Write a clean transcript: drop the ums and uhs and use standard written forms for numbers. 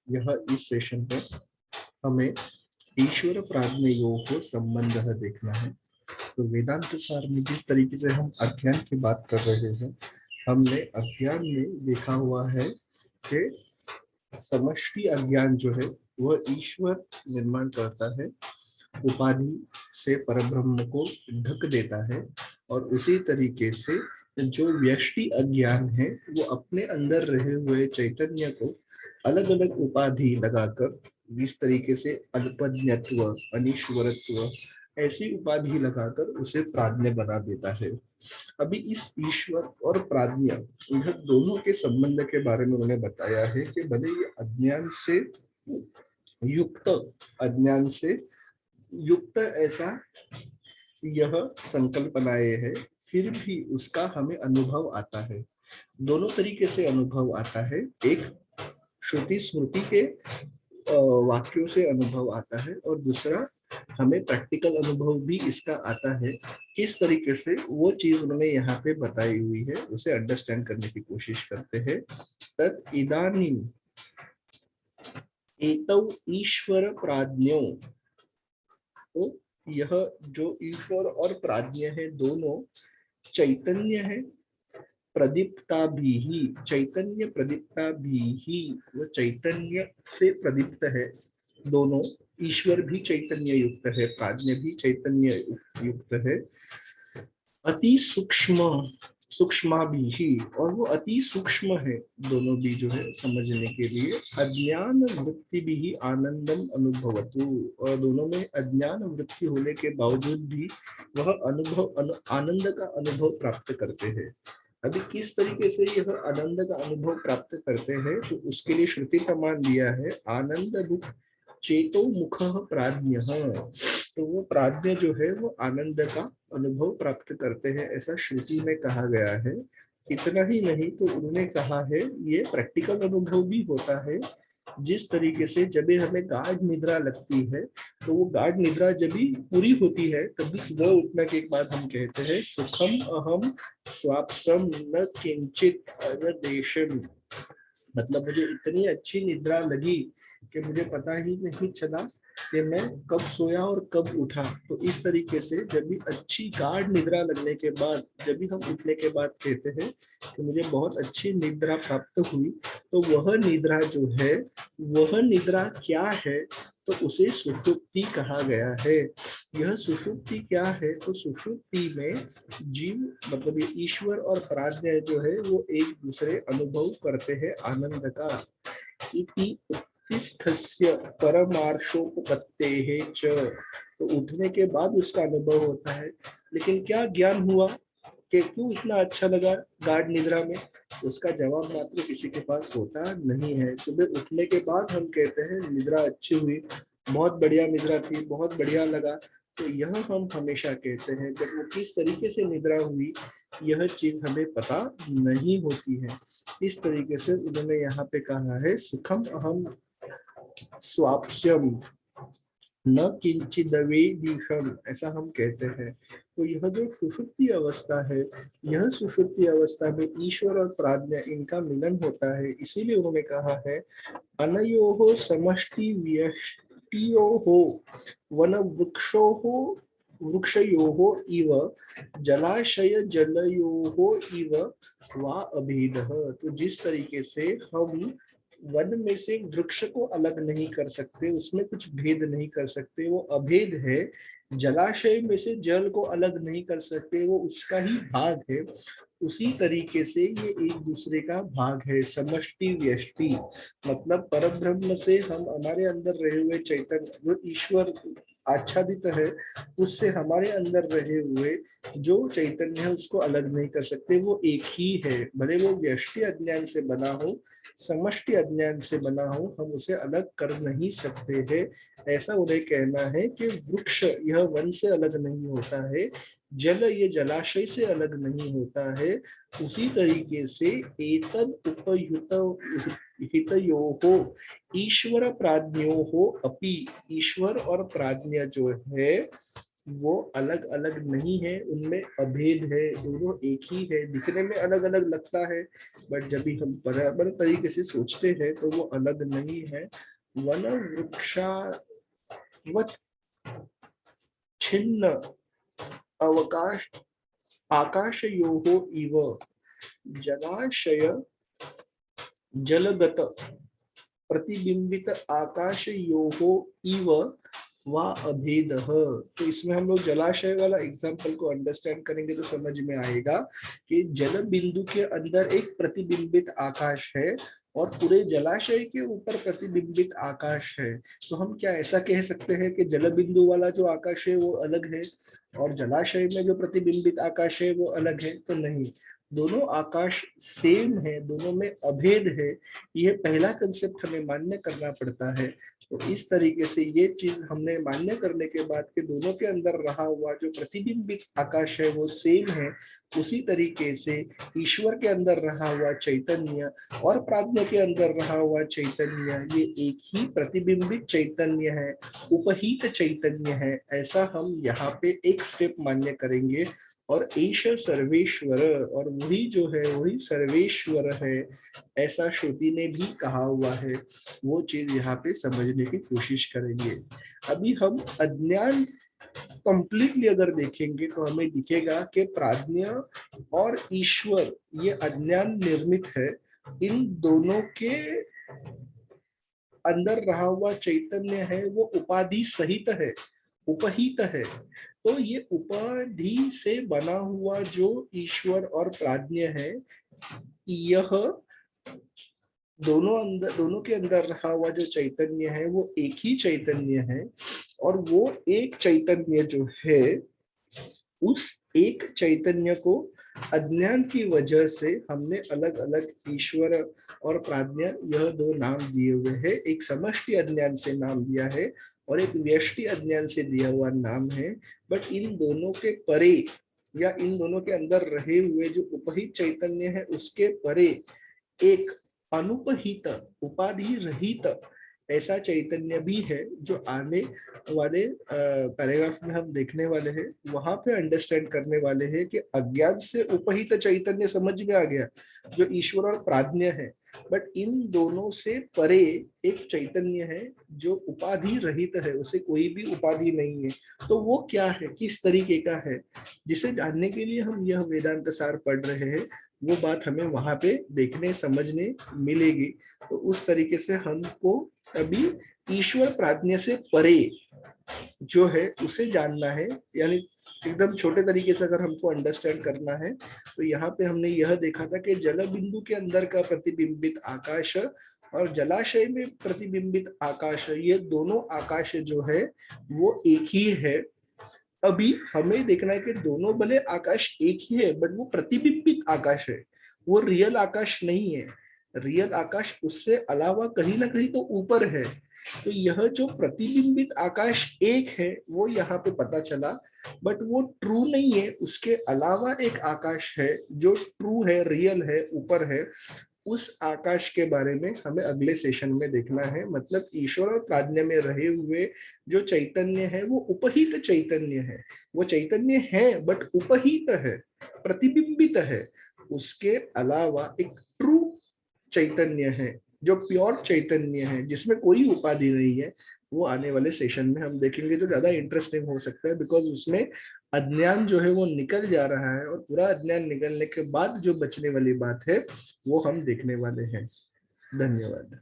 यह इस सेशन में हमें ईश्वर प्राज्ञयोः संबंधः देखना है। तो वेदांत सार में जिस तरीके से हम अज्ञान की बात कर रहे हैं, हमने अज्ञान में देखा हुआ है कि समष्टि अज्ञान जो है वह ईश्वर निर्माण करता है, उपाधि से परब्रह्म को ढक देता है, और उसी तरीके से जो व्यष्टि अज्ञान है वो अपने अंदर रहे हुए चैतन्य को अलग अलग उपाधि लगाकर, जिस तरीके से अल्पज्ञत्व, अनीश्वरत्व, ऐसी उपाधि लगाकर उसे प्राज्ञ बना देता है। अभी इस ईश्वर और प्राज्ञ, यह दोनों के संबंध के बारे में उन्होंने बताया है कि भले ये अज्ञान से युक्त, अज्ञान से युक्त ऐसा यह संकल्पनाएं है, फिर भी उसका हमें अनुभव आता है। दोनों तरीके से अनुभव आता है। एक श्रुति स्मृति के वाक्यों से अनुभव आता है, और दूसरा हमें प्रैक्टिकल अनुभव भी इसका आता है। किस तरीके से वो चीज उन्होंने यहाँ पे बताई हुई है उसे अंडरस्टैंड करने की कोशिश करते हैं। तत् इदानीं एतौ ईश्वर प्राज्ञो, तो यह जो ईश्वर और प्राज्ञ है दोनों चैतन्य है, प्रदीप्ता भी ही, चैतन्य प्रदीप्ता भी ही, वो चैतन्य से प्रदीप्त है। दोनों, ईश्वर भी चैतन्य युक्त है, प्राज्ञ भी चैतन्य युक्त है। अति सूक्ष्म, सूक्ष्मा भी ही, और वो अति सूक्ष्म है दोनों भी जो है समझने के लिए। अज्ञान वृत्ति भी ही आनंदम अनुभवतु, और दोनों में अज्ञान वृत्ति होने के बावजूद भी वह आनंद का अनुभव प्राप्त करते हैं। अभी किस तरीके से यह आनंद का अनुभव प्राप्त करते हैं, तो उसके लिए श्रुति प्रमाण दिया है, आनंद रूप चेतो मुख प्राज्ञ। तो वो प्राज्ञ जो है वो आनंद का अनुभव प्राप्त करते हैं, ऐसा श्रुति में कहा गया है। इतना ही नहीं, तो उन्होंने कहा है ये प्रैक्टिकल अनुभव भी होता है। जिस तरीके से जब भी हमें गाढ़ निद्रा लगती है, तो वो गाढ़ निद्रा जब भी पूरी होती है तभी सुबह उठने के बाद हम कहते हैं सुखम अहम स्वाप्सम न किंचित अनदेशम। मतलब मुझे इतनी अच्छी निद्रा लगी कि मुझे पता ही नहीं चला कि मैं कब सोया और कब उठा। तो इस तरीके से जब भी अच्छी गाढ़ निद्रा लगने के बाद, जब भी हम उठने के बाद कहते हैं कि मुझे बहुत अच्छी निद्रा प्राप्त हुई, तो वह निद्रा जो है, वह निद्रा क्या है, तो उसे सुषुप्ति कहा गया है। यह सुषुप्ति क्या है, तो सुषुप्ति में जीव, मतलब ये ईश्वर और प्राज्ञ जो है वो एक दूसरे अनुभव करते हैं आनंद का। इति उत्तिष्ठस्य परमार्शोपपत्तेः च, तो उठने के बाद उसका अनुभव होता है। लेकिन क्या ज्ञान हुआ कि क्यों इतना अच्छा लगा गाढ़ निद्रा में, उसका जवाब मात्र किसी के पास होता नहीं है। सुबह उठने के बाद हम कहते हैं निद्रा अच्छी हुई, बहुत बढ़िया निद्रा थी, बहुत बढ़िया लगा। तो यह हम हमेशा कहते हैं, जब वो किस तरीके से निद्रा हुई यह चीज हमें पता नहीं होती है। इस तरीके से उन्होंने यहाँ पे कहा है सुखम अहम स्वाप्स्यम न किंचिदवेदीशम, ऐसा हम कहते हैं। तो यह जो सुषुप्ति अवस्था है, यह सुषुप्ति अवस्था में ईश्वर और प्राज्ञ इनका मिलन होता है। इसीलिए उन्होंने कहा है अनयोः समष्टि व्यष्टियोः वन वृक्षोः वृक्षयोः इव जलाशय जलयोः इव वा अभेदः। तो जिस तरीके से हम वन में से वृक्ष को अलग नहीं कर सकते, उसमें कुछ भेद नहीं कर सकते, वो अभेद है। जलाशय में से जल को अलग नहीं कर सकते, वो उसका ही भाग है। उसी तरीके से ये एक दूसरे का भाग है। समष्टि व्यष्टि मतलब परब्रह्म से हम, हमारे अंदर रहे हुए चैतन्य जो ईश्वर आच्छादित है, उससे हमारे अंदर रहे हुए जो चैतन्य है उसको अलग नहीं कर सकते, वो एक ही है। भले वो व्यष्टि अज्ञान से बना हो, समष्टि अज्ञान से बना हो, हम उसे अलग कर नहीं सकते हैं। ऐसा उन्हें कहना है कि वृक्ष यह वन से अलग नहीं होता है, जल ये जलाशय से अलग नहीं होता है। उसी तरीके से एतद उपयुत हितयोः ईश्वर प्राज्ञोः अपि, ईश्वर और प्राज्ञ जो है वो अलग अलग नहीं है, उनमें अभेद है, दोनों एक ही है। दिखने में अलग अलग लगता है, बट जब भी हम बराबर तरीके से सोचते हैं तो वो अलग नहीं है। वन वृक्षावत छिन्न अवकाश आकाशयोः इव जलाशय जलगत प्रतिबिंबित आकाशयोः इव वा अभेदः। तो इसमें हम लोग जलाशय वाला एग्जांपल को अंडरस्टैंड करेंगे तो समझ में आएगा कि जल बिंदु के अंदर एक प्रतिबिंबित आकाश है और पूरे जलाशय के ऊपर प्रतिबिंबित आकाश है। तो हम क्या ऐसा कह सकते हैं कि जल बिंदु वाला जो आकाश है वो अलग है और जलाशय में जो प्रतिबिंबित आकाश है वो अलग है? तो नहीं, दोनों आकाश सेम है, दोनों में अभेद है। यह पहला कंसेप्ट हमें मान्य करना पड़ता है। तो इस तरीके से ये चीज हमने मान्य करने के बाद कि दोनों के अंदर रहा हुआ जो प्रतिबिंबित आकाश है वो सेम है, उसी तरीके से ईश्वर के अंदर रहा हुआ चैतन्य और प्राज्ञ के अंदर रहा हुआ चैतन्य ये एक ही प्रतिबिंबित चैतन्य है, उपहित चैतन्य है। ऐसा हम यहाँ पे एक स्टेप मान्य करेंगे। और ईश सर्वेश्वर, और वही जो है वही सर्वेश्वर है, ऐसा श्रुति ने भी कहा हुआ है। वो चीज यहाँ पे समझने की कोशिश करेंगे। अभी हम अज्ञान कंप्लीटली अगर देखेंगे तो हमें दिखेगा कि प्राज्ञ और ईश्वर ये अज्ञान निर्मित है। इन दोनों के अंदर रहा हुआ चैतन्य है वो उपाधि सहित है, उपहित है। तो ये उपाधि से बना हुआ जो ईश्वर और प्राज्ञ है, यह दोनों के अंदर रहा हुआ जो चैतन्य है वो एक ही चैतन्य है। और वो एक चैतन्य जो है, उस एक चैतन्य को अज्ञान की वजह से हमने अलग अलग ईश्वर और प्राज्ञ यह दो नाम दिए हुए हैं। एक समष्टि अज्ञान से नाम दिया है और एक व्यष्टि अज्ञान से दिया हुआ नाम है। बट इन दोनों के परे या इन दोनों के अंदर रहे हुए जो उपहित चैतन्य है उसके परे एक अनुपहित उपाधि रहित ऐसा चैतन्य भी है जो आने वाले पैराग्राफ में हम देखने वाले हैं। वहां पे अंडरस्टैंड करने वाले हैं कि अज्ञान से उपहित चैतन्य समझ में आ गया जो ईश्वर और प्राज्ञ है, बट इन दोनों से परे एक चैतन्य है जो उपाधि रहित है, उसे कोई भी उपाधि नहीं है। तो वो क्या है, किस तरीके का है, जिसे जानने के लिए हम यह वेदांत सार पढ़ रहे हैं, वो बात हमें वहां पे देखने समझने मिलेगी। तो उस तरीके से हमको अभी ईश्वर प्राज्ञ से परे जो है उसे जानना है। यानी एकदम छोटे तरीके से अगर हमको अंडरस्टैंड करना है तो यहाँ पे हमने यह देखा था कि जल बिंदु के अंदर का प्रतिबिंबित आकाश और जलाशय में प्रतिबिंबित आकाश, ये दोनों आकाश जो है वो एक ही है। अभी हमें देखना है कि दोनों भले आकाश एक ही है बट वो प्रतिबिंबित आकाश है, वो रियल आकाश नहीं है। रियल आकाश उससे अलावा कहीं ना कहीं तो ऊपर है। तो यह जो प्रतिबिंबित आकाश एक है वो यहाँ पे पता चला, बट वो ट्रू नहीं है। उसके अलावा एक आकाश है जो ट्रू है, रियल है, ऊपर है। उस आकाश के बारे में हमें अगले सेशन में देखना है। मतलब ईश्वर और प्राज्ञ में रहे हुए जो चैतन्य है वो उपहित चैतन्य है। वो चैतन्य है बट उपहित है, प्रतिबिंबित है। उसके अलावा एक ट्रू चैतन्य है जो प्योर चैतन्य है, जिसमें कोई उपाधि नहीं है। वो आने वाले सेशन में हम देखेंगे, जो ज्यादा इंटरेस्टिंग हो सकता है, बिकॉज उसमें अज्ञान जो है वो निकल जा रहा है और पूरा अज्ञान निकलने के बाद जो बचने वाली बात है वो हम देखने वाले हैं। धन्यवाद।